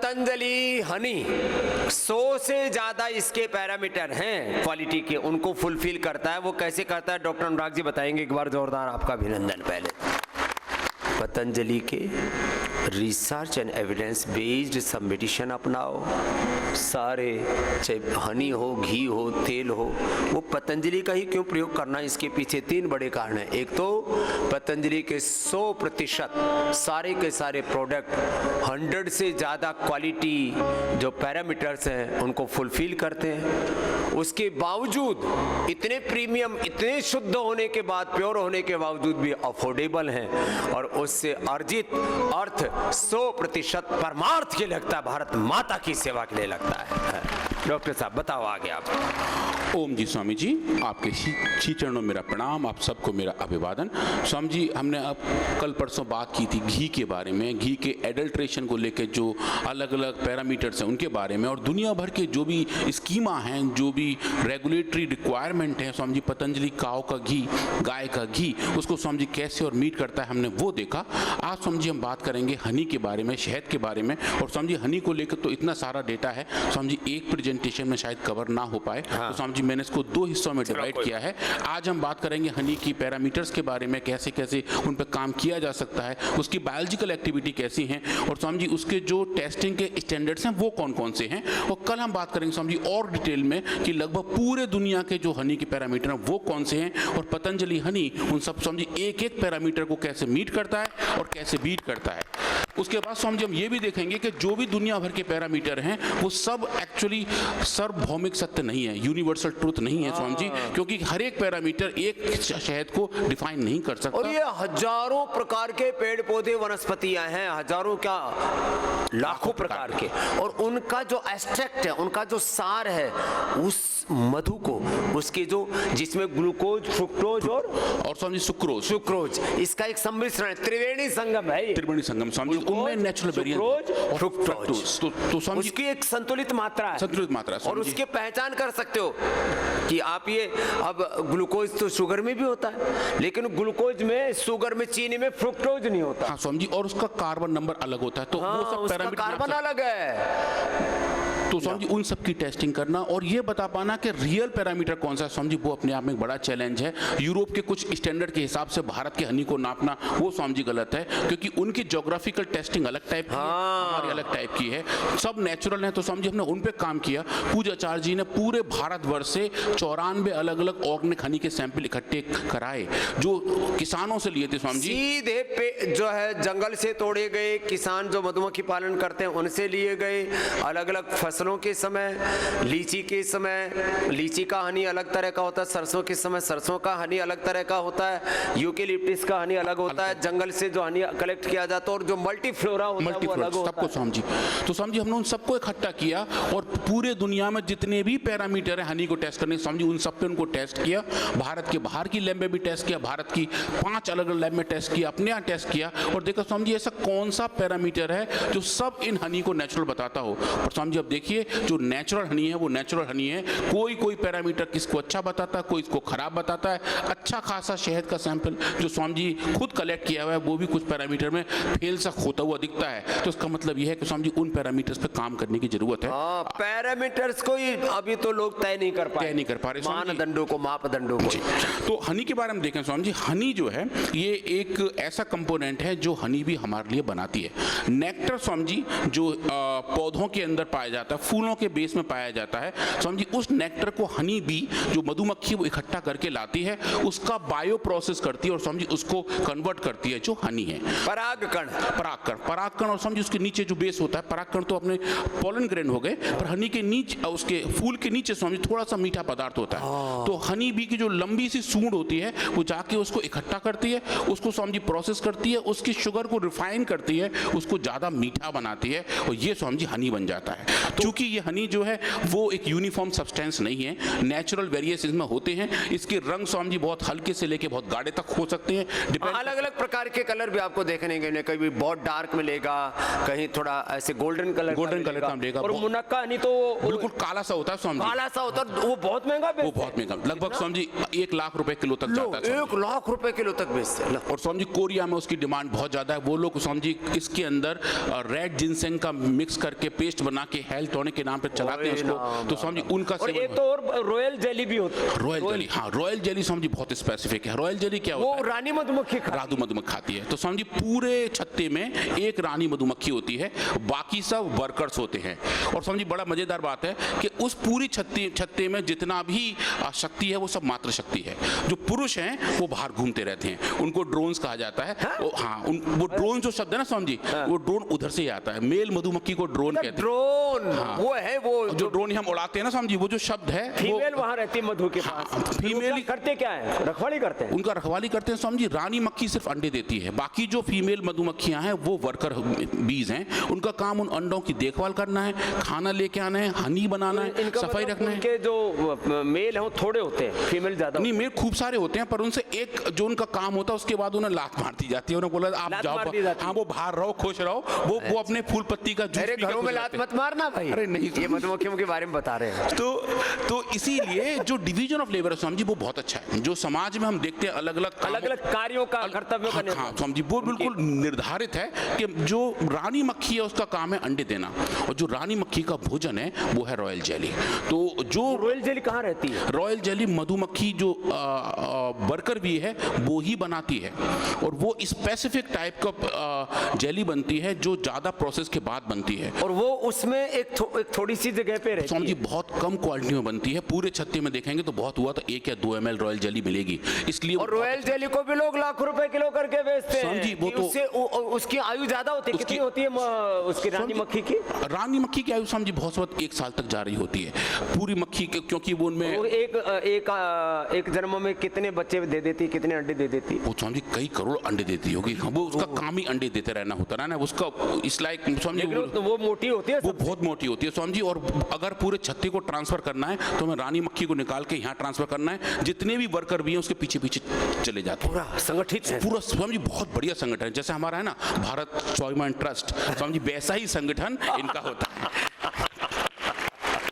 पतंजलि हनी 100 से ज्यादा इसके पैरामीटर हैं क्वालिटी के, उनको फुलफिल करता है। वो कैसे करता है डॉक्टर अनुराग जी बताएंगे। एक बार जोरदार आपका अभिनंदन। पहले पतंजलि के रिसर्च एंड एविडेंस बेस्ड सब मेडिसिन अपनाओ। सारे चाहे हनी हो, घी हो, तेल हो, वो पतंजलि का ही क्यों प्रयोग करना है, इसके पीछे 3 बड़े कारण हैं। एक तो पतंजलि के 100% सारे के सारे प्रोडक्ट 100 से ज़्यादा क्वालिटी जो पैरामीटर्स हैं उनको फुलफिल करते हैं। उसके बावजूद इतने प्रीमियम, इतने शुद्ध होने के बाद, प्योर होने के बावजूद भी अफोर्डेबल हैं और उससे अर्जित अर्थ 100% परमार्थ के लगता है, भारत माता की सेवा के लिए लगता है। डॉक्टर साहब बताओ आगे आप। ओम जी स्वामी जी, आपके श्री चरणों में मेरा प्रणाम, आप सबको मेरा अभिवादन। स्वामी जी, हमने अब कल परसों बात की थी घी के बारे में, घी के एडल्ट्रेशन को लेकर जो अलग अलग पैरामीटर्स हैं उनके बारे में, और दुनिया भर के जो भी स्कीमा हैं, जो भी रेगुलेटरी रिक्वायरमेंट है, स्वामी जी पतंजलि काऊ का घी, गाय का घी, उसको स्वामी जी कैसे और मीट करता है, हमने वो देखा। आज स्वामी जी हम बात करेंगे हनी के बारे में, शहद के बारे में। और स्वामी जी हनी को लेकर तो इतना सारा डेटा है स्वामी जी, एक प्रेजेंटेशन में शायद कवर ना हो पाए। तो स्वामी जी मैंने इसको 2 हिस्सों में डिवाइड किया है। आज हम बात करेंगे हनी की पैरामीटर्स के बारे में, कैसे कैसे उन पर काम किया जा सकता है, उसकी बायोलॉजिकल एक्टिविटी कैसी है, और स्वामी जी उसके जो टेस्टिंग के स्टैंडर्ड्स हैं वो कौन कौन से हैं। और कल हम बात करेंगे स्वामी जी और डिटेल में कि लगभग पूरे दुनिया के जो हनी के पैरामीटर हैं वो कौन से हैं, और पतंजलि हनी उन सब स्वामी जी एक एक पैरामीटर को कैसे मीट करता है और कैसे बीट करता है। उसके बाद स्वामी जी हम ये भी देखेंगे कि जो भी दुनिया भर के पैरामीटर हैं वो सब एक्चुअली सार्वभौमिक सत्य नहीं है, यूनिवर्सल ट्रुथ नहीं है स्वामी जी, क्योंकि हर एक पैरामीटर एक शहद को डिफाइन नहीं कर सकता। और ये हजारों प्रकार के पेड़ पौधे वनस्पतियां हैं, हजारों क्या लाखों प्रकार के, और उनका जो एक्सट्रैक्ट है, उनका जो सार है, उस मधु को, उसके जो जिसमें ग्लूकोज, फ्रुक्टोज और स्वामी जी सुक्रोज, इसका एक सम्मिश्रण है, त्रिवेणी संगम है। त्रिवेणी संगम स्वामी जी, उनमें नेचुरल वेरिएंट और फ्रुक्टोज, तो स्वामी जी उसकी एक संतुलित मात्रा है, संतुलित मात्रा, और उसके पहचान कर सकते हो कि आप ये, अब ग्लूकोज तो शुगर में भी होता है, लेकिन ग्लूकोज में, शुगर में, चीनी में फ्रुक्टोज नहीं होता। हाँ स्वामी जी, और उसका कार्बन नंबर अलग होता है, तो हाँ, वो सब पैरामीटर कार्बन अलग है। तो स्वामी जी उन सब की टेस्टिंग करना और ये बता पाना कि रियल पैरामीटर कौन सा है स्वामी जी, वो अपने आप में एक बड़ा चैलेंज है। यूरोप के कुछ स्टैंडर्ड के हिसाब से भारत के हनी को नापना वो स्वामी जी गलत है, क्योंकि उनकी ज्योग्राफिकल टेस्टिंग अलग टाइप की है, हमारी अलग टाइप की है, सब नेचुरल है। तो स्वामी जी हमने उन पे काम किया। पूजाचार्य जी ने पूरे भारतवर्ष से 94 अलग अलग ऑर्गेनिक हनी के सैंपल इकट्ठे कराए, जो किसानों से लिए थे स्वामी जी, सीधे जो है जंगल से तोड़े गए, किसान जो मधुमक्खी पालन करते हैं उनसे लिए गए। अलग अलग फसलों के समय, लीची के समय लीची का हनी अलग तरह का होता है, सरसों के समय सरसों का हनी अलग तरह का होता है, यूकेलिप्टस का हनी अलग होता है, जंगल से जो हनी कलेक्ट किया जाता है, और जो मल्टीफ्लोरा होता है वो अलग होता है। सबको स्वामी जी, तो स्वामी जी हमने उन सबको इकट्ठा किया और पूरे दुनिया में जितने भी पैरामीटर है हनी को टेस्ट करने, स्वामी जी उन सब पे उनको टेस्ट किया। भारत के बाहर की लैब में भी टेस्ट किया, भारत की 5 अलग अलग लैब में टेस्ट किया, अपने यहाँ टेस्ट किया, और देखा स्वामी जी ऐसा कौन सा पैरामीटर है जो सब इन हनी को नेचुरल बताता हो। और स्वामी जी अब देखिए जो नेचुरल हनी है वो नेचुरल हनी है, कोई पैरामीटर किसको अच्छा बताता है, कोई इसको खराब बताता है। अच्छा खासा शहद का सैंपल जो स्वामी जी खुद कलेक्ट किया हुआ है वो भी कुछ पैरामीटर में फेल सा होता हुआ दिखता है, तो इसका मतलब यह है कि स्वामी जी उन पैरामीटर्स पे काम करने की जरूरत है। पैरामीटर्स को अभी तो लोग तय नहीं कर पा रहे, मानदंडों को, मापदंडों को। तो हनी के बारे में देखें स्वामी जी, हनी जो है ये एक ऐसा कंपोनेंट है जो हनी भी हमारे लिए बनाती है। नेक्टर स्वामी जी जो पौधों के अंदर पाया जाता है, फूलों के बेस में पाया जाता है स्वामी जी, उस नेक्टर को हनी बी जो मधुमक्खी वो इकट्ठा करके लाती है, उसका बायो प्रोसेस करती है और स्वामी जी उसको कन्वर्ट करती है जो हनी है। परागकण और स्वामी जी उसके नीचे जो बेस होता है, परागकण तो अपने पोलन ग्रेन हो गए, पर हनी के नीचे, उसके फूल के नीचे स्वामी थोड़ा सा मीठा पदार्थ होता है। तो हनी बी की जो लंबी सी सूंड होती है वो जाके उसको इकट्ठा करती है, उसको स्वामी जी प्रोसेस करती है, उसकी शुगर को रिफाइन करती है, उसको ज्यादा मीठा बनाती है, और ये स्वामी जी हनी बन जाता है। तो चूंकि ये हनी जो है वो एक यूनिफॉर्म सब्सटेंस नहीं है, नेचुरल वेरिएशन में होते हैं। इसके रंग स्वामी जी बहुत हल्के से लेके बहुत गाढ़े तक हो सकते हैं, डिपेंड। अलग अलग प्रकार के कलर भी आपको देखने के लिए, कहीं बहुत डार्क मिलेगा, कहीं थोड़ा ऐसे गोल्डन कलर का मिलेगा, और मुनक्का हनी तो बिल्कुल काला सा होता है स्वामी जी, काला सा होता है, वो बहुत महंगा वो बहुत महंगा, लगभग स्वामी जी 1 लाख रुपए किलो तक जाता है। 1 लाख रुपए किलो तक बेचते हैं। और स्वामी जी कोरिया में उसकी डिमांड बहुत ज्यादा है। वो लोग स्वामी जी इसके अंदर रेड जिनसेंग का मिक्स करके पेस्ट बना के हेल्थ टॉनिक के नाम पे चलाते हैं उसको, तो स्वामी जी उनका और एक तो और रॉयल जेली भी होती है। रॉयल जेली, हाँ रॉयल जेली स्वामी जी बहुत स्पेसिफिक है। रॉयल जेली क्या होता है? वो रानी मधुमक्खी राधु मधुमक्खी खाती है। तो स्वामी जी पूरे छत्ते में एक रानी मधुमक्खी होती है, बाकी सब वर्कर्स होते हैं। और स्वामी जी बड़ा मजेदार बात है कि उस पूरी छत्ते में जितना भी शक्ति है वो सब मात्र शक्ति है। जो पुरुष हैं वो बाहर घूमते रहते हैं, उनको ड्रोन्स कहा जाता है। वो ड्रोन जो शब्द है ना स्वामी जी, वो ड्रोन उधर से ही आता है। मेल मधुमक्खी को ड्रोन कहते हैं। ड्रोन वो है, वो जो ड्रोन हम उड़ाते हैं ना स्वामी जी, वो जो शब्द है, फीमेल वहां रहती है मधु के पास। फीमेल करते क्या है? रखवाली करते हैं। उनका रखवाली करते हैं स्वामी जी। रानी मक्खी सिर्फ अंडे देती है, बाकी जो फीमेल मधुमक्खियां हैं वो वर्कर बीज हैं। उनका काम उन अंडों की देखभाल करना है, खाना लेके आना है, हनी बनाना है, सफाई रखना है। इनके जो मेल हैं वो थोड़े होते हैं, फीमेल ज्यादा नहीं, मेल खूब सारे होते हैं, पर उनसे एक जो उनका काम होता है उसके बाद उन्हें लात मार दी जाती है। उन्हें बोला आप जाओ, हाँ वो बाहर रहो, खुश रहो, वो अपने फूल पत्ती का जूस पी के घरों में लात मत मारना भाई। अरे नहीं, ये मधुमक्खियों के बारे में बता रहे हैं। तो इसीलिए जो डिवीजन ऑफ लेबर है स्वामी जी वो बहुत अच्छा है। जो समाज में हम देखते हैं अलग अलग कार्यों का, कर्तव्यों का, हाँ स्वामी जी वो बिल्कुल निर्धारित है कि जो रानी मक्खी है उसका काम है अंडे देना, और जो रानी मक्खी का भोजन है वो है रॉयल जेली। तो जो रॉयल जेली कहाँ रहती है? रॉयल जेली मधुमक्खी जो वर्कर भी है वो ही बनाती है, और वो स्पेसिफिक टाइप का जेली बनती है जो ज्यादा प्रोसेस के बाद बनती है, और वो उसमें एक थोड़ी सी जगह पे रहती स्वामी जी बहुत कम क्वालिटी में बनती है। पूरे छत्ते में देखेंगे तो बहुत हुआ तो 1 या 2 ml रॉयल जेली मिलेगी, इसलिए। और रॉयल जेली को भी लोग लाख रुपए किलो करके बेचते हैं। जी वो तो उससे उसकी आयु ज्यादा होती है। कितनी होती है उसकी रानी मक्खी की? रानी मक्खी की आयु स्वामी जी बहुत वक्त 1 साल तक जा रही होती है पूरी मक्खी, क्योंकि वो उनमें एक जन्म में कितने बच्चे दे देती, कितने अंडे दे देती? वो स्वामी जी कई करोड़ अंडे देती होगी। वो उसका काम ही अंडे देते रहना होता है ना, उसका इस लाइक स्वामी जी वो मोटी होती है, वो बहुत मोटी होती है स्वामी जी। और अगर पूरे छत्ते को ट्रांसफर करना है तो हमें रानी मक्खी को निकाल के यहाँ ट्रांसफर करना है। जितने भी वर्कर भी हैं उसके पीछे पीछे चले जाते हैं। पूरा संगठित है, पूरा स्वामी जी बहुत बढ़िया संगठन है। जैसे हमारा है ना भारत स्वाभिमान ट्रस्ट, स्वामी जी वैसा ही संगठन इनका होता है।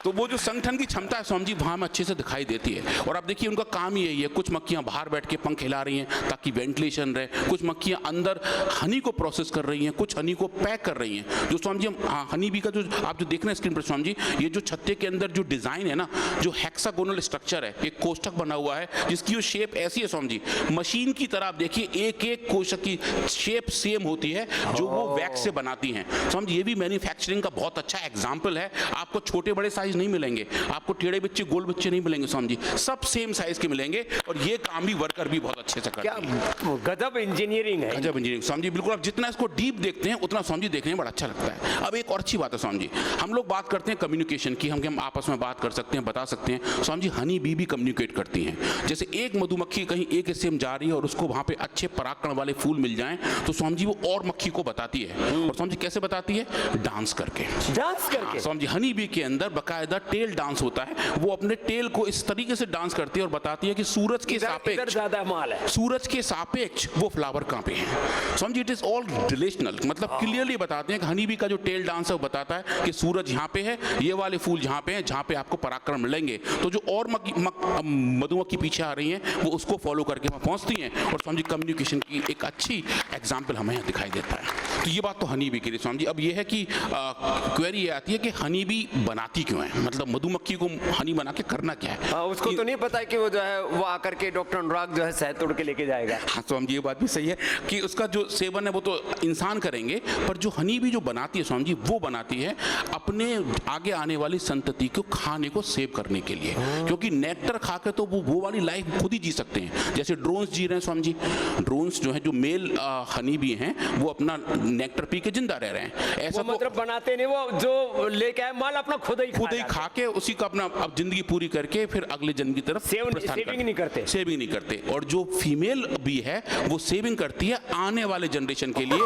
तो वो जो संगठन की क्षमता है स्वामी जी वहाँ में अच्छे से दिखाई देती है। और आप देखिए उनका काम ही यही है, कुछ मक्खियाँ बाहर बैठ के पंख हिला रही हैं ताकि वेंटिलेशन रहे, कुछ मक्खियाँ अंदर हनी को प्रोसेस कर रही हैं, कुछ हनी को पैक कर रही हैं। जो स्वामी जी हम हनी बी का जो आप जो देख रहे हैं स्क्रीन पर स्वामी जी, ये जो छत्ते के अंदर जो डिजाइन है ना, जो हेक्सागोनल स्ट्रक्चर है, एक कोष्ठक बना हुआ है जिसकी जो शेप ऐसी है स्वामी जी, मशीन की तरह आप देखिए एक एक कोष्ठक की शेप सेम होती है जो वो वैक्स से बनाती हैं। स्वामी जी ये भी मैन्युफैक्चरिंग का बहुत अच्छा एग्जाम्पल है। आपको छोटे बड़े साइज नहीं मिलेंगे, आपको टेढ़े बच्चे गोल बच्चे नहीं मिलेंगे स्वामी जी, सब सेम साइज के मिलेंगे। और ये काम भी वर्कर भी बहुत अच्छे से करते हैं। क्या गजब इंजीनियरिंग है, गजब इंजीनियरिंग स्वामी जी। बिल्कुल, आप जितना इसको डीप देखते हैं उतना स्वामी जी देखने में बड़ा अच्छा लगता है। अब एक और अच्छी बात है स्वामी जी, हम लोग बात करते हैं कम्युनिकेशन की, हम आपस में बात कर सकते हैं, बता सकते हैं। स्वामी जी हनी बी भी कम्युनिकेट करती हैं। जैसे एक मधुमक्खी कहीं एक हिस्से में जा रही है और उसको वहां पे अच्छे परागकण वाले फूल मिल जाएं तो स्वामी जी वो और मक्खी को बताती है। और स्वामी जी कैसे बताती है? डांस करके। डांस करके स्वामी जी हनी बी के अंदर बकायदा टेल डांस होता है। वो अपने टेल को इस तरीके से डांस करती है और बताती है कि सूरज के सापेक्ष ज्यादा माल है, सूरज के सापेक्ष वो फ्लावर कहाँ पे है। समझिए इट इज ऑल रिलेशनल, मतलब क्लियरली बताते हैं कि हनी बी का जो टेल डांस है वो बताता है कि सूरज यहाँ पे है, ये वाले फूल यहाँ पे हैं जहाँ पे आपको परागकण मिलेंगे। तो जो और मधुमक्खी पीछे आ रही हैं वो उसको फॉलो करके वहाँ पहुँचती हैं। और समझिए कम्युनिकेशन की एक अच्छी एग्जाम्पल हमें यहाँ दिखाई देता है। तो ये बात तो हनी बी की रही स्वामी जी। अब ये है कि क्वेरी ये आती है कि हनी बी बनाती क्यों है, मतलब मधुमक्खी को हनी बना के करना क्या है। उसको तो नहीं पता है कि वो जो है वो आकर के डॉक्टर अनुराग जो है शहद तोड़ के लेके जाएगा। हाँ स्वामी जी ये बात भी सही है कि उसका जो सेवन है वो तो इंसान करेंगे, पर जो हनी बी जो बनाती है स्वामी जी वो बनाती है अपने आगे आने वाली संतति को खाने को सेव करने के लिए, क्योंकि नेक्टर खा के तो वो वाली लाइफ खुद ही जी सकते हैं जैसे ड्रोन्स जी रहे हैं स्वामी जी। ड्रोन्स जो है जो मेल हनी बी हैं वो अपना नेक्टर पी के जिंदा रह रहे हैं। ऐसा वो मतलब बनाते नहीं, वो जो लेके आए माल अपना खुद ही खा के उसी को अपना अब जिंदगी पूरी करके फिर अगले जन्म की तरफ सेविंग नहीं करते। सेविंग नहीं करते। और जो फीमेल भी है वो सेविंग करती है आने वाले जनरेशन के लिए।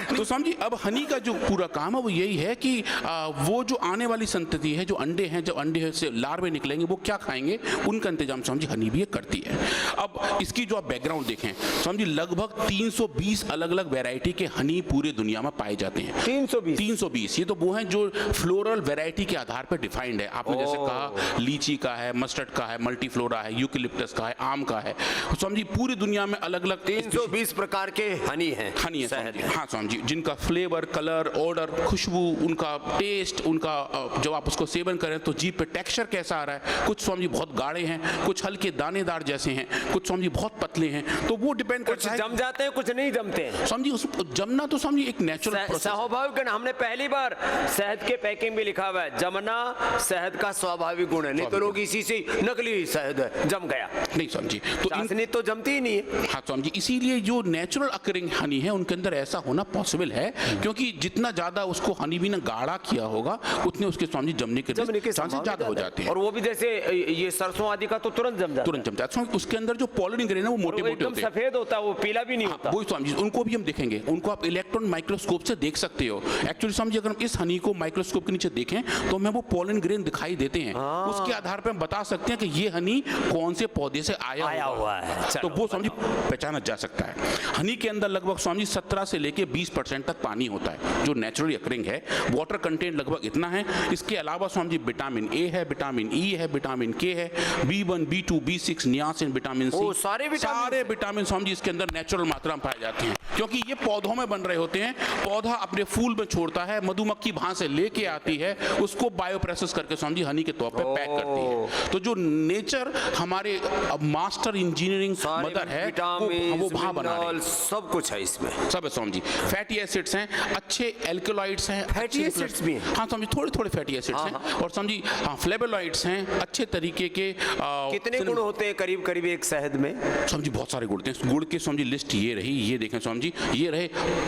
तो समझिए अब हनी का जो पूरा काम है वो यही है कि वो जो आने वाली संतति है, जो अंडे हैं, जब अंडे से लार्वे निकलेंगे वो क्या खाएंगे, उनका इंतजाम समझिए हनी भी करती है। अब इसकी जो आप बैकग्राउंड देखें समझिए लगभग 320 अलग अलग वैरायटी के हनी पूरे दुनिया में पाए जाते हैं। 320 ये तो वो हैं जो फ्लोरल वैरायटी के आधार पर डिफाइंड है। आपने जैसे कहा लीची का है, मस्टर्ड का है, मल्टीफ्लोरा है, यूकेलिप्टस का है, आम का है। समझिए पूरी दुनिया में अलग अलग 320 प्रकार के हनी है। हाँ समझिए, जिनका फ्लेवर, कलर, ऑर्डर, खुशबू, उनका टेस्ट, उनका जब आप उसको सेवन करें तो जीभ पे टेक्सचर कैसा आ रहा है। कुछ समझिए बहुत गाढ़े हैं, कुछ हल्के दानेदार जैसे हैं, कुछ समझिए बहुत पतले हैं। तो वो डिपेंड करता है, कुछ जम जाते हैं, कुछ नहीं जमते हैं। समझिए उस जमना तो समझिए एक नेचुरल प्रोसेस। स्वाभाविक, हमने पहली बार शहद के पैकिंग में लिखा हुआ है जमना शहद का स्वाभाविक गुण है, नहीं तो लोग इसी से नकली शहद है जम गया। नहीं समझिए, तो चाशनी तो जमती ही नहीं है। हाँ समझिए, इसीलिए जो नेचुरल अकरिंग हनी है उनके अंदर ऐसा होना पॉसिबल है, क्योंकि जितना ज्यादा उसको हनी भी ना गाढ़ा किया होगा उतने उसके समझिए जमने के चांसेस ज्यादा हो जाते हैं। और वो भी जैसे ये सरसों आदि का तो तुरंत जम जाता है। उसके अंदर जो पॉलिन ग्रेन है वो मोटे मोटे होते हैं, सफेद होता है, वो पीला भी नहीं होता। वही समझिए, उनको भी हम देखेंगे, उनको आप इलेक्ट्रॉन माइक्रोस्कोप से देख सकते हो। एक्चुअली समझिए अगर हम इस हनी को माइक्रोस्कोप के नीचे देखें तो हमें वो पॉलिन ग्रेन दिखाई देते हैं। उसके आधार पर हम बता सकते हैं कि ये हनी कौन से पौधे से आया हुआ है। तो वो समझिए पहचाना जा सकता है। हनी के अंदर लगभग समझिए 17 से लेके 20% तक पानी होता है जो नेचुरली अकरिंग है। वाटर कंटेंट लगभग इतना है। इसके अलावा समझिए विटामिन ए है, विटामिन ई है, विटामिन के है, B1, B2, B6, niacin, vitamin C, सारे विटामिन समझिए इसके अंदर नेचुरल मात्रा में पाए जाते हैं, क्योंकि ये पौधों में बन रहे होते हैं। पौधा अपने फूल में छोड़ता है, मधुमक्खी वहां से लेके आती है, उसको बायो प्रोसेस करके समझिए हनी के तौर पे पैक करती है। तो जो नेचर हमारे मास्टर इंजीनियरिंग मदर है वो वहां बना रहे हैं। सब कुछ है इसमें, सब है समझिए। फैटी एसिड्स हैं, अच्छे एल्कलॉइड्स हैं, फैटी एसिड्स भी हैं। हाँ समझिए थोड़े फैटी एसिड्स हैं, और समझिए फ्लेवोनॉइड्स हैं, अच्छे तरीके के। कितने गुण होते हैं करीब करीब एक शहद में? समझिए बहुत सारे गुण हैं। गुण की समझिए लिस्ट ये रही, ये देखें समझिए, ये रहे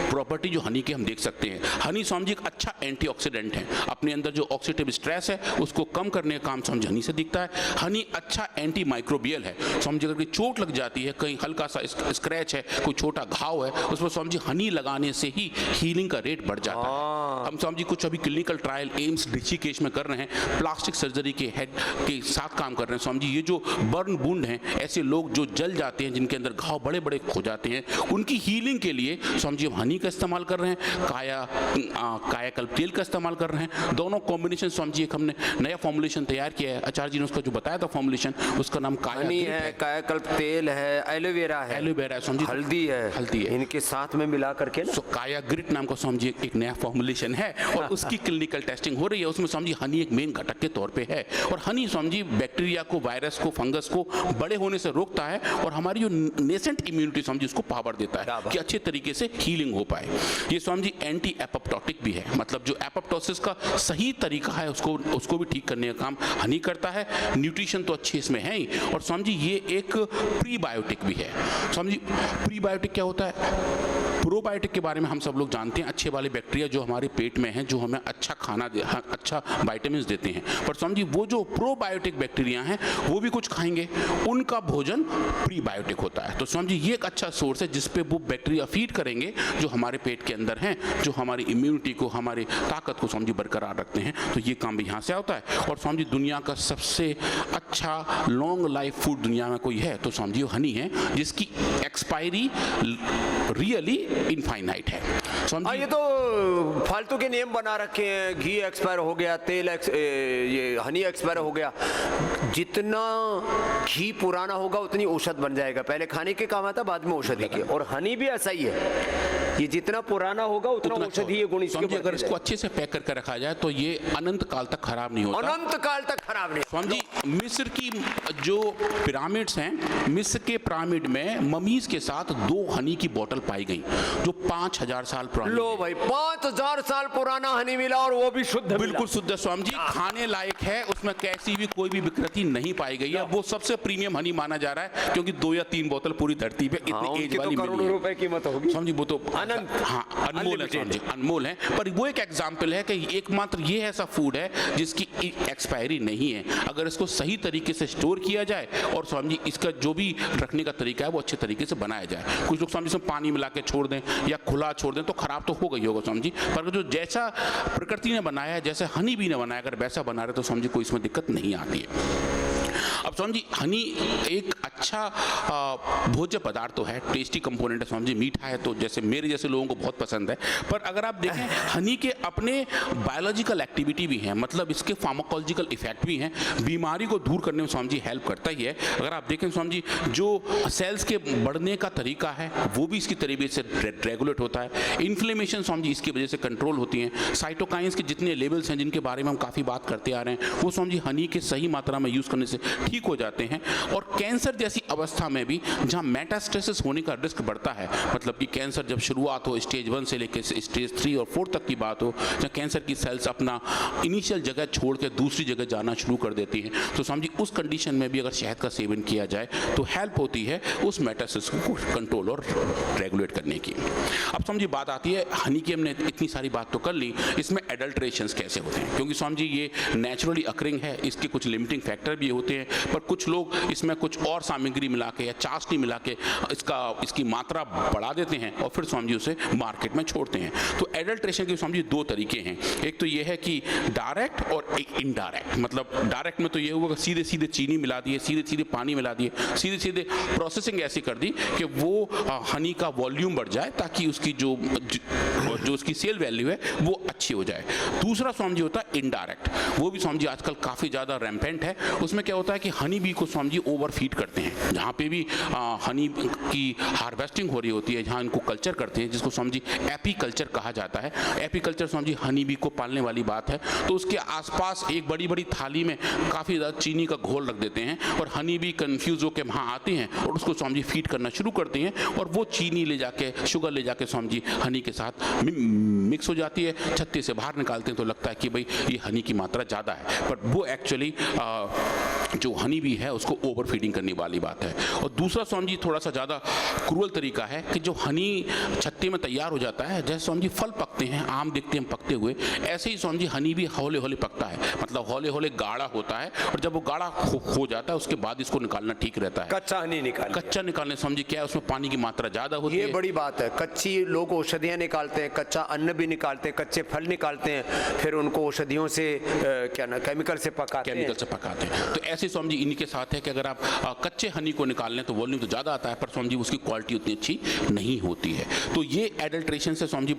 प्रॉपर्टी जो हनी के हम देख सकते हैं। हनी समझिए एक अच्छा एंटीऑक्सीडेंट है, अपने अंदर जो ऑक्सीडेटिव स्ट्रेस है उसको कम करने का काम समझिए हनी से दिखता है। हनी अच्छा एंटी माइक्रोबियल है। समझिए अगर कोई चोट लग जाती है, कहीं हल्का सा स्क्रैच है, कोई छोटा घाव है, उसमें समझिए हनी लगाने से ही हीलिंग का रेट बढ़ जाता है। हम समझिए कुछ अभी क्लिनिकल ट्रायल एम्स ऋषिकेश में कर रहे हैं, प्लास्टिक सर्जरी के हेड के साथ काम कर रहे हैं। समझिए ये जो बर्न वुंड हैं, ऐसे लोग जो जल जाते हैं, जिनके अंदर घाव बड़े बड़े हो जाते हैं, उनकी हीलिंग के लिए समझिए हनी का इस्तेमाल कर रहे हैं, कायाकल्प तेल का इस्तेमाल कर रहे हैं। दोनों कॉम्बिनेशन समझिए हमने नया फॉर्मुलेशन तैयार किया है। आचार्य जी ने उसका जो बताया था फॉर्मुलेशन, उसका नाम हनी है, कायाकल्प तेल है, एलोवेरा है, समझिए हल्दी है, इनके साथ में मिला करके ना काया ग्रिट नाम का समझिए एक नया फॉर्मुलेशन है, और उसकी क्लिनिकल टेस्टिंग हो रही है। उसमें समझिए हनी एक मेन घटक के तौर पे है, और हनी समझिए बैक्टीरिया को, वायरस को, फंगस को बड़े होने से रोकता है, और हमारी जो नेसेंट इम्यूनिटी समझिए उसको पावर देता है कि अच्छे तरीके से हीलिंग हो पाए। ये समझिए एंटी एपोप्टोटिक भी है, मतलब जो एपोप्टोसिस का सही तरीका है उसको भी ठीक करने का काम हनी करता है। न्यूट्रिशन तो अच्छे इसमें है ही, और समझिए ये एक प्रीबायोटिक भी है। समझिए प्रीबायोटिक क्या होता है? प्रोबायोटिक के बारे में हम सब लोग जानते हैं, अच्छे वाले बैक्टीरिया जो हमारे पेट में हैं, जो हमें अच्छा खाना अच्छा विटामिन्स देते हैं। पर समझिए वो जो प्रोबायोटिक बैक्टीरिया हैं वो भी कुछ खाएंगे, उनका भोजन प्रीबायोटिक होता है। तो समझिए ये एक अच्छा सोर्स है जिस पे वो बैक्टीरिया फीड करेंगे जो हमारे पेट के अंदर हैं, जो हमारी इम्यूनिटी को, हमारी ताकत को समझिए बरकरार रखते हैं। तो ये काम भी यहाँ से होता है। और समझिए दुनिया का सबसे अच्छा लॉन्ग लाइफ फूड दुनिया में कोई है तो समझिए हनी है, जिसकी एक्सपायरी रियली इनफाइनाइट है। समझिए ये तो फालतू के नियम बना रखे हैं, घी एक्सपायर हो गया, तेल ये हनी एक्सपायर हो गया। जितना घी पुराना होगा उतनी औषध बन जाएगा। पहले खाने के काम आता, बाद में औषधि के। और हनी भी ऐसा ही है, ये जितना पुराना होगा उतना औषधीय गुण इसके। समझिए अगर इसको अच्छे से पैक करके रखा जाए तो ये अनंत काल तक खराब नहीं होता। अनंत काल तक खराब नहीं। समझिए मिस्र की जो पिरामिड्स हैं, मिस्र के पिरामिड में ममीज के साथ 2 हनी की बोतल पाई गई जो 5000 साल पुरानी लो है। भाई 5000 साल पुराना हनी मिला और वो भी शुद्ध मिला। बिल्कुल शुद्ध स्वामी जी, खाने लायक है, उसमें कैसी भी कोई भी विकृति नहीं पाई गई है। वो सबसे प्रीमियम हनी माना जा रहा है क्योंकि 2 या 3 बोतल पूरी धरती पे हाँ, इतनी एज उनकी तो वाली मिली करोड़ों है। रुपए कीमत होगी स्वामी जी वो तो अनंत, हाँ अनमोल है स्वामी जी, अनमोल है। पर वो एक एग्जाम्पल है कि एकमात्र ये ऐसा फूड है जिसकी एक्सपायरी नहीं है। अगर इसको सही तरीके से स्टोर किया जाए और स्वामी जी इसका जो भी रखने का तरीका है वो अच्छे तरीके से बनाया जाए। कुछ लोग स्वामी जी इसमें पानी मिला के छोड़ दें या खुला छोड़ दें तो खराब तो हो गई होगा स्वामी जी, पर जो जैसा प्रकृति ने बनाया है, जैसे हनी बी ने बनाया, अगर वैसा बना रहे तो स्वामी जी कोई इसमें दिक्कत नहीं आती है। अब स्वामी जी हनी एक अच्छा भोज्य पदार्थ तो है, टेस्टी कंपोनेंट है स्वामी जी, मीठा है तो जैसे मेरे जैसे लोगों को बहुत पसंद है। पर अगर आप देखें हनी के अपने बायोलॉजिकल एक्टिविटी भी है, मतलब इसके फार्माकोलॉजिकल इफेक्ट भी हैं, बीमारी को दूर करने में स्वामी जी हेल्प करता ही है। अगर आप देखें स्वामी जी जो सेल्स के बढ़ने का तरीका है वो भी इसकी तरीके से रेगुलेट होता है। इन्फ्लेमेशन स्वामी जी इसकी वजह से कंट्रोल होती हैं। साइटोकाइंस के जितने लेवल्स हैं जिनके बारे में हम काफ़ी बात करते आ रहे हैं वो स्वामी जी हनी के सही मात्रा में यूज़ करने से ठीक हो जाते हैं। और कैंसर जैसी अवस्था में भी जहां मेटास्टेसिस होने का रिस्क बढ़ता है, मतलब कि कैंसर जब शुरुआत हो स्टेज 1 से लेकर स्टेज 3 और 4 तक की बात हो, जहां कैंसर की सेल्स अपना इनिशियल जगह छोड़ के दूसरी जगह जाना शुरू कर देती हैं, तो समझिए उस कंडीशन में भी अगर शहद का सेवन किया जाए तो हेल्प होती है उस मेटास्टेसिस को कंट्रोल और रेगुलेट करने की। अब समझिए बात आती है हनी की, हमने इतनी सारी बात तो कर ली, इसमें एडल्ट्रेशंस कैसे होते हैं, क्योंकि स्वामी जी ये नेचुरली अकरिंग है, इसके कुछ लिमिटिंग फैक्टर भी होते हैं, पर कुछ लोग इसमें कुछ और सामग्री मिला के या चाशनी मिला के इसकी मात्रा बढ़ा देते हैं और फिर स्वामी जी उसे मार्केट में छोड़ते हैं। तो एडल्ट्रेशन के स्वामी जी 2 तरीके हैं, एक तो ये है कि डायरेक्ट और एक इनडायरेक्ट। मतलब डायरेक्ट में तो ये हुआ कि सीधे सीधे चीनी मिला दिए, सीधे सीधे पानी मिला दिए, सीधे सीधे प्रोसेसिंग ऐसी कर दी कि वो हनी का वॉल्यूम बढ़ जाए ताकि उसकी जो उसकी सेल वैल्यू है वो अच्छी हो जाए। दूसरा स्वामी जी होता है इनडायरेक्ट, वो भी स्वामी जी आजकल काफ़ी ज़्यादा रैम्पेंट है। उसमें क्या होता है कि हनी बी को स्वामी जी ओवर फीड करते हैं, जहाँ पे भी हनी की हार्वेस्टिंग हो रही होती है, जहाँ इनको कल्चर करते हैं, जिसको स्वामी जी एपी कल्चर कहा जाता है। AP culture Swami ji honey bee को पालने वाली बात है। तो उसके आसपास एक बड़ी बड़ी थाली में काफ़ी ज़्यादा चीनी का घोल रख देते हैं और हनी बी कन्फ्यूज होकर वहाँ आते हैं और उसको स्वामी जी फीड करना शुरू करते हैं और वो चीनी ले जाके, शुगर ले जाके स्वामी जी हनी के साथ मिक्स हो जाती है। छत्ते से बाहर निकालते हैं तो लगता है कि भाई ये हनी की मात्रा ज़्यादा है, पर वो एक्चुअली जो हनी बी है उसको ओवर फीडिंग करने वाली बात है। और दूसरा स्वामी जी थोड़ा सा ज़्यादा क्रूअल तरीका है कि जो हनी छत्ते में तैयार हो जाता है, जैसे स्वामी जी फल पकते हैं, आम देखते हैं पकते हुए, ऐसे ही स्वामी जी हनी भी हौले हौले पकता है, मतलब हौले हौले गाढ़ा होता है और जब वो गाढ़ा हो जाता है उसके बाद इसको निकालना ठीक रहता है। कच्चा हनी निकालना, कच्चा निकालने समझी क्या है, उसमें पानी की मात्रा ज़्यादा होती है। ये बड़ी बात है। कच्ची लोग औषधियाँ निकालते हैं, कच्चा अन्न भी निकालते हैं, कच्चे फल निकालते हैं, फिर उनको औषधियों से क्या ना केमिकल से पकाते हैं। तो ऐसे स्वामी जी इन्हीं के साथ है कि अगर आप कच्चे हनी को निकाल लें तो वॉल्यूम तो ज़्यादा आता है, पर स्वामी जी उसकी क्वालिटी उतनी अच्छी नहीं होती है। तो ये एडल्ट्रेशन से स्वामी जी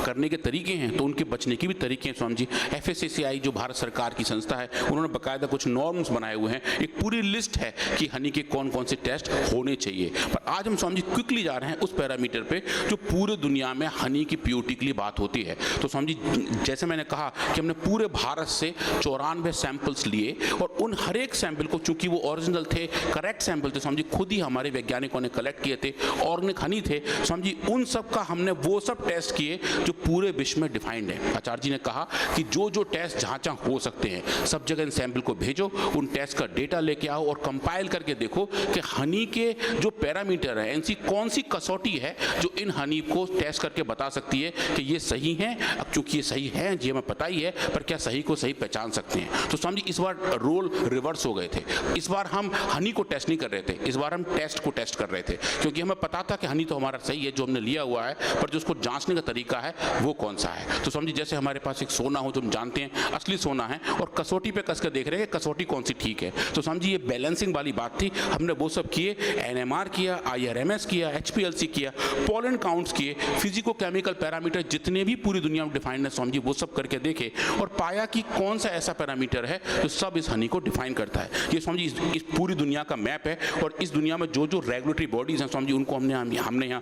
करने के तरीके हैं, तो उनके बचने के भी तरीके हैं स्वामी जी। FSSAI जो भारत सरकार की संस्था है, उन्होंने बाकायदा कुछ नॉर्म्स बनाए हुए हैं, एक पूरी लिस्ट है कि हनी के कौन कौन से टेस्ट होने चाहिए। पर आज हम स्वामी जी क्विकली जा रहे हैं उस पैरामीटर पे जो पूरे दुनिया में हनी की प्योरिटी के लिए बात होती है। तो स्वामी जी जैसे मैंने कहा कि हमने पूरे भारत से 94 सैंपल्स लिए और उन हर एक सैंपल को, चूंकि वो ओरिजिनल थे, करेक्ट सैंपल थे स्वामी जी, खुद ही हमारे वैज्ञानिकों ने कलेक्ट किए थे, ऑर्गेनिक हनी थे स्वामी जी, उन सब का हमने वो सब टेस्ट किए जो पूरे विश्व में डिफाइंड है। आचार्य जी ने कहा कि जो जो टेस्ट जहाँ जहाँ हो सकते हैं सब जगह इन सैंपल को भेजो, उन टेस्ट का डेटा लेके आओ और कंपाइल करके देखो कि हनी के जो पैरामीटर है, ऐसी कौन सी कसौटी है जो इन हनी को टेस्ट करके बता सकती है कि ये सही है। अब चूंकि ये सही है ये हमें पता ही है, पर क्या सही को सही पहचान सकते हैं। तो स्वामी जी इस बार रोल रिवर्स हो गए थे, इस बार हम हनी को टेस्ट नहीं कर रहे थे, इस बार हम टेस्ट को टेस्ट कर रहे थे, क्योंकि हमें पता था कि हनी तो हमारा सही है जो हमने लिया हुआ है, पर जो उसको जांचने का तरीका है वो कौन सा है। तो स्वामी जी जैसे हमारे पास एक सोना हो जो हम जानते हैं असली सोना है और कसौटी पे कस कर देख रहे हैं कसौटी कौन सी ठीक है, तो स्वामी जी ये बैलेंसिंग वाली बात थी, हमने वो सब किए, NMR किया, IRMS किया, HPLC किया, पॉलन काउंट्स किए, फिजिको केमिकल पैरामीटर जितने भी पूरी दुनिया में डिफाइंड है स्वामी जी वो सब करके देखे और पाया कि कौन सा ऐसा पैरामीटर है जो सब इस हनी को डिफाइन करता है। ये स्वामी जी इस पूरी दुनिया का मैप है और इस दुनिया में जो जो रेगुलेटरी बॉडीज हैं स्वामी जी उनको हमने यहाँ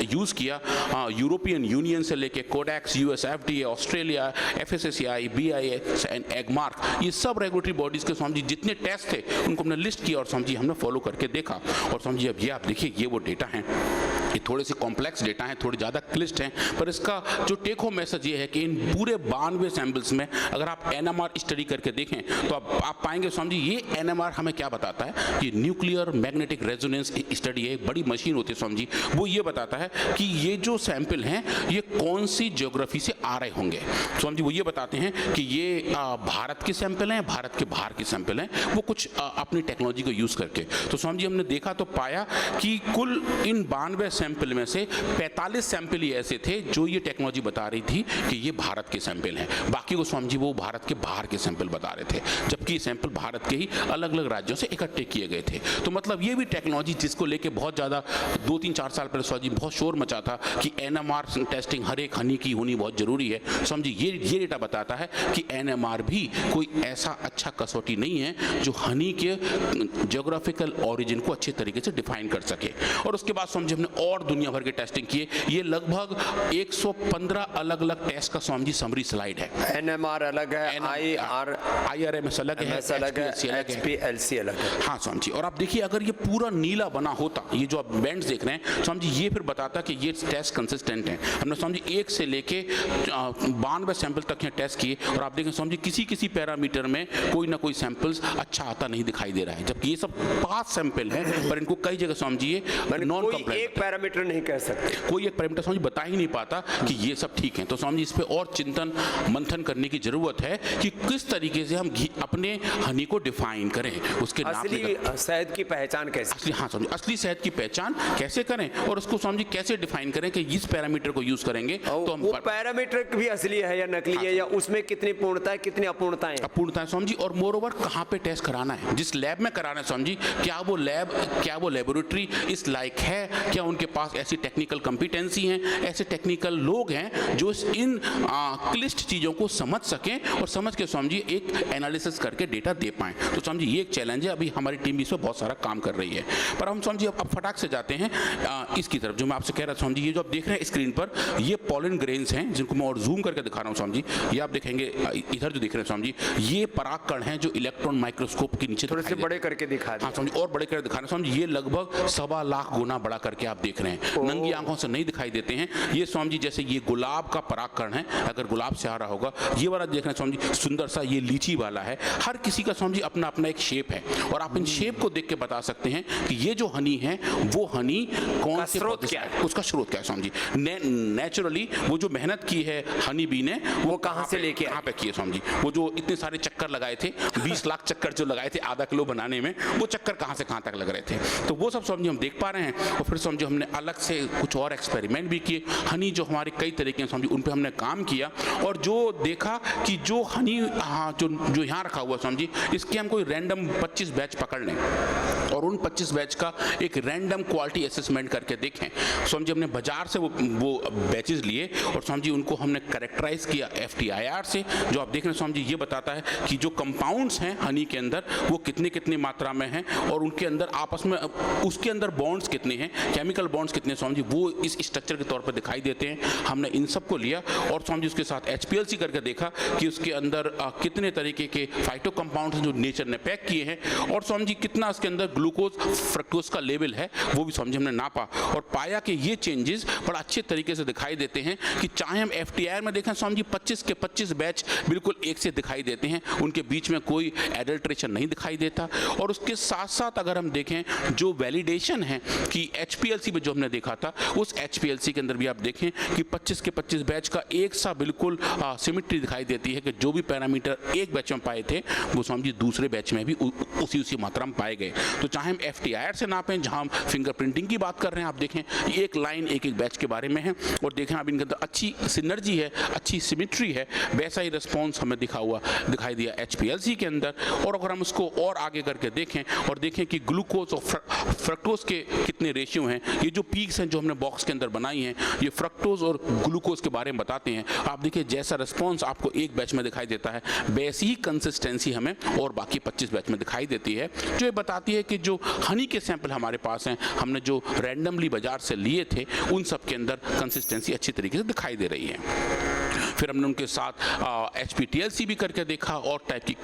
यूज़ किया, यूरोपियन यूनियन से लेके Codex, US FDA, Australia, FSSAI, BIS and Agmark, ये सब रेगुलेटरी बॉडीज के स्वामी जी जितने टेस्ट थे उनको हमने लिस्ट किया और स्वामी जी हमने फॉलो करके देखा। और स्वामी जी अब ये आप देखिए ये वो डेटा हैं, ये थोड़े से कॉम्प्लेक्स डेटा हैं, थोड़े ज़्यादा क्लिष्ट हैं, पर इसका जो टेक होम मैसेज ये है कि इन पूरे 92 सैंपल्स में अगर आप NMR स्टडी करके देखें तो आप पाएंगे स्वामी जी ये NMR हमें क्या बताता है, ये न्यूक्लियर मैग्नेटिक रेजोनेंस स्टडी है, एक बड़ी मशीन होती है स्वामी जी, वो ये बताता है कि ये जो सैंपल हैं ये कौन सी ज्योग्राफी से आ रहे होंगे। स्वामी जी वो ये बताते हैं कि ये भारत के सैंपल हैं, भारत के बाहर के सैंपल हैं, वो कुछ अपनी टेक्नोलॉजी को यूज़ करके। तो स्वामी जी हमने देखा तो पाया कि कुल इन 92 सैंपल में से 45 सैंपल ही ऐसे थे जो ये टेक्नोलॉजी बता रही थी कि ये भारत के सैंपल हैं, बाकी को स्वामी जी वो भारत के बाहर के सैंपल बता रहे थे, जबकि ये सैंपल भारत के ही अलग अलग राज्यों से इकट्ठे किए गए थे। तो मतलब ये भी टेक्नोलॉजी जिसको लेके बहुत ज़्यादा 2-3-4 साल पहले स्वामी जी बहुत शोर मचा था कि NMR टेस्टिंग हर एक हनी की होनी बहुत ज़रूरी है। स्वामी जी ये डेटा बताता है कि NMR भी कोई ऐसा अच्छा कसौटी नहीं है जो हनी के ज्योग्राफिकल ओरिजिन को अच्छे तरीके से डिफाइन कर सके। और उसके बाद स्वामी जी हमने और दुनिया भर के टेस्टिंग किए, ये लगभग 115 अलग अलग टेस्ट का स्वामी जी समरी स्लाइड है। NMR अलग है, IRMS अलग है, HPLC अलग है। हाँ स्वामी जी, और आप देखिए अगर ये पूरा नीला बना होता, ये जो आप बैंड्स देख रहे हैं स्वामी जी, ये फिर बताता कि ये टेस्ट कंसिस्टेंट है। हमने स्वामी जी 1 से लेके 92 सैंपल तक ये टेस्ट किए और आप देखें स्वामी जी किसी पैरामीटर में कोई ना कोई सैंपल्स अच्छा आता नहीं दिखाई दे रहा है, जबकि ये सब 5 सैंपल हैं पर इनको कई जगह स्वामी जी ये नॉन कंप्लेंट, एक पैरामीटर नहीं कह सकते, कोई एक पैरामीटर स्वामी जी बता ही नहीं पाता कि ये सब ठीक है। तो स्वामी जी इस पे और चिंतन मंथन करने की जरूरत है कि किस तरीके से हम अपने हनी को डिफाइन करें, उसके असली शहद की पहचान कैसे, असली शहद की पहचान कैसे करें और उसको स्वामी जी कैसे डिफाइन करें कि इस पैरामीटर को यूज करेंगे तो हम वो पैरामीटर भी असली है या नकली है, या उसमें कितनी पूर्णता है कितनी अपूर्णताएं स्वामी जी, और मोर ओवर कहाँ पे टेस्ट कराना है, जिस लैब में कराना है स्वामी जी, क्या वो लेबोरेटरी इस लायक है, क्या उनके पास ऐसी टेक्निकल कंपिटेंसी है, ऐसे टेक्निकल लोग हैं जो इन क्लिष्ट चीज़ों को समझ सकें और समझ के स्वामी जी एक एनालिसिस करके डेटा दे पाएं। तो स्वामी जी ये एक चैलेंज है, अभी हमारी टीम इस पर बहुत सारा काम कर रही है। पर हम स्वामी जी अब फटाक से जाते हैं इसकी तरफ, जो मैं आपसे कह रहा था स्वामी जी, ये जो आप देख रहे हैं स्क्रीन पर ये पॉलन ग्रेन्स हैं जिनको मैं और जूम करके दिखा रहा हूँ स्वामी जी। ये आप देखेंगे इधर जो दिख रहे हैं स्वामी जी, ये पराग कण हैं जो इलेक्ट्रॉन माइक्रोस्कोप के नीचे थोड़े से बड़े करके दिखा हाँ स्वामी जी, और बड़े करके दिखा रहे हैं स्वामी जी। ये लगभग 1.25 लाख गुना बड़ा करके आप देख रहे हैं, नंगी आंखों से नहीं दिखाई देते हैं। ये स्वामी जी जैसे ये गुलाब का पराग कण है, अगर गुलाब से आ रहा होगा, ये वाला देख रहे हैं स्वामी जी सुंदर सा, ये लीची वाला है। हर किसी का स्वामी जी अपना अपना एक शेप है और आप इन शेप को देख के बता सकते हैं कि ये जो हनी है वो हनी कौन से स्रोत क्या है, उसका स्रोत क्या है स्वामी जी। नेचुरली वो जो मेहनत की है हनी बी ने वो कहाँ से लेके कहाँ पे की है स्वामी जी, वो जो इतने सारे चक्कर लगाए थे 20 लाख चक्कर जो लगाए थे आधा किलो बनाने में, वो चक्कर कहाँ से कहाँ तक लग रहे थे, तो वो सब स्वामी जी हम देख पा रहे हैं। और फिर स्वामी जी हमने अलग से कुछ और एक्सपेरिमेंट भी किए, हनी जो हमारे कई तरीके हैं स्वामी जी उन पर हमने काम किया और जो देखा कि जो हनी जो यहाँ रखा हुआ स्वामी जी, इसके हम कोई रैंडम 25 बैच पकड़ लें और उन 25 बैच का एक रैंडम क्वालिटी असेसमेंट करके देखें। स्वामी जी हमने बाजार से वो बैचेस लिए और स्वामी जी उनको हमने करेक्टराइज किया FTIR से, जो आप देख रहे हैं स्वामी जी ये बताता है कि जो कंपाउंड्स हैं हनी के अंदर वो कितनी मात्रा में हैं और उनके अंदर आपस में उसके अंदर बॉन्ड्स कितने हैं, केमिकल बॉन्ड्स कितने स्वामी जी, वो इस स्ट्रक्चर के तौर पर दिखाई देते हैं। हमने इन सब को लिया और स्वामी जी उसके साथ HPLC करके देखा कि उसके अंदर कितने तरीके के फाइटो कंपाउंड्स जो नेचर ने पैक किए हैं और स्वामी जी कितना उसके अंदर ग्लूकोज फ्रक्टोज का लेवल है वो भी स्वामी जी हमने नापा और पाया कि ये चेंजेस बड़ा अच्छे तरीके से दिखाई देते हैं कि चाहे हम FTIR में देखें स्वामी जी 25 के 25 बैच बिल्कुल एक से दिखाई देते हैं, उनके बीच में कोई एडल्ट्रेशन नहीं दिखाई देता। और उसके साथ साथ अगर हम देखें जो वैलिडेशन है कि HPLC में जो हमने देखा था, उस HPLC के अंदर भी आप देखें कि 25 के 25 बैच का एक सा बिल्कुल सिमिट्री दिखाई देती है कि जो भी पैरामीटर एक बैच में पाए थे वो स्वामी जी दूसरे बैच में भी उसी मात्रा में पाए गए। तो चाहे हम FTIR से नापें, जहां हम फिंगरप्रिंटिंग की बात कर रहे हैं, आप देखें एक लाइन एक बैच के बारे में है और देखें आप इनके अंदर अच्छी सिनर्जी है, अच्छी सिमिट्री है, वैसा ही रिस्पॉन्स हमें दिखाई दिया HPLC के अंदर। और अगर हम उसको और आगे करके देखें और देखें कि ग्लूकोज और फ्रक्टोज के कितने रेशियो हैं, ये जो पीक्स हैं जो हमने बॉक्स के अंदर बनाई हैं ये फ्रक्टोज और ग्लूकोज के बारे में बताते हैं। आप देखिए जैसा रिस्पॉन्स आपको एक बैच में दिखाई देता है वैसी ही कंसिस्टेंसी हमें और बाकी 25 बैच में दिखाई देती है, जो ये बताती है कि जो हनी के सैंपल हमारे पास हैं, हमने जो रैंडमली बाजार से लिए थे, उन सब के अंदर कंसिस्टेंसी अच्छी तरीके से दिखाई दे रही है। फिर हमने उनके साथ HPTLC भी करके देखा और टाइप की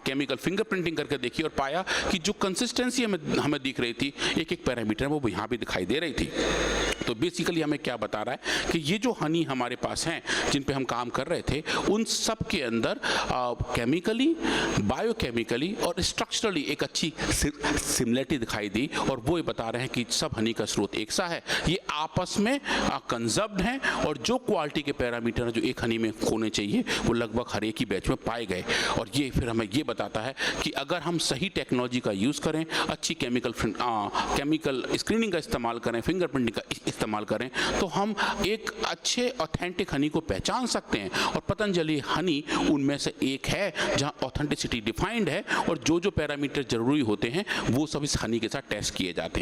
केमिकल फिंगरप्रिंटिंग करके देखी और पाया कि जो कंसिस्टेंसी हमें दिख रही थी, एक एक पैरामीटर वो यहाँ भी दिखाई दे रही थी। तो बेसिकली हमें क्या बता रहा है कि ये जो हनी हमारे पास हैं जिन पे हम काम कर रहे थे, उन सब के अंदर केमिकली, बायोकेमिकली और स्ट्रक्चरली एक अच्छी सिमिलरिटी दिखाई दी, और वो ये बता रहे हैं कि सब हनी का स्रोत एक सा है, ये आपस में कंजर्व्ड हैं, और जो क्वालिटी के पैरामीटर जो एक हनी में होने चाहिए वो लगभग हर एक ही बैच में पाए गए। और ये फिर हमें ये बताता है कि अगर हम सही टेक्नोलॉजी का यूज़ करें, अच्छी केमिकल स्क्रीनिंग का इस्तेमाल करें, फिंगरप्रिंटिंग का इस्तेमाल करें, तो हम एक अच्छे ऑथेंटिक हनी को पहचान सकते हैं। और पतंजलि हनी उनमें से एक है जहां ऑथेंटिसिटी डिफाइंड है, और जो जो पैरामीटर जरूरी होते हैं वो सब इस हनी के साथ टेस्ट किए जाते हैं।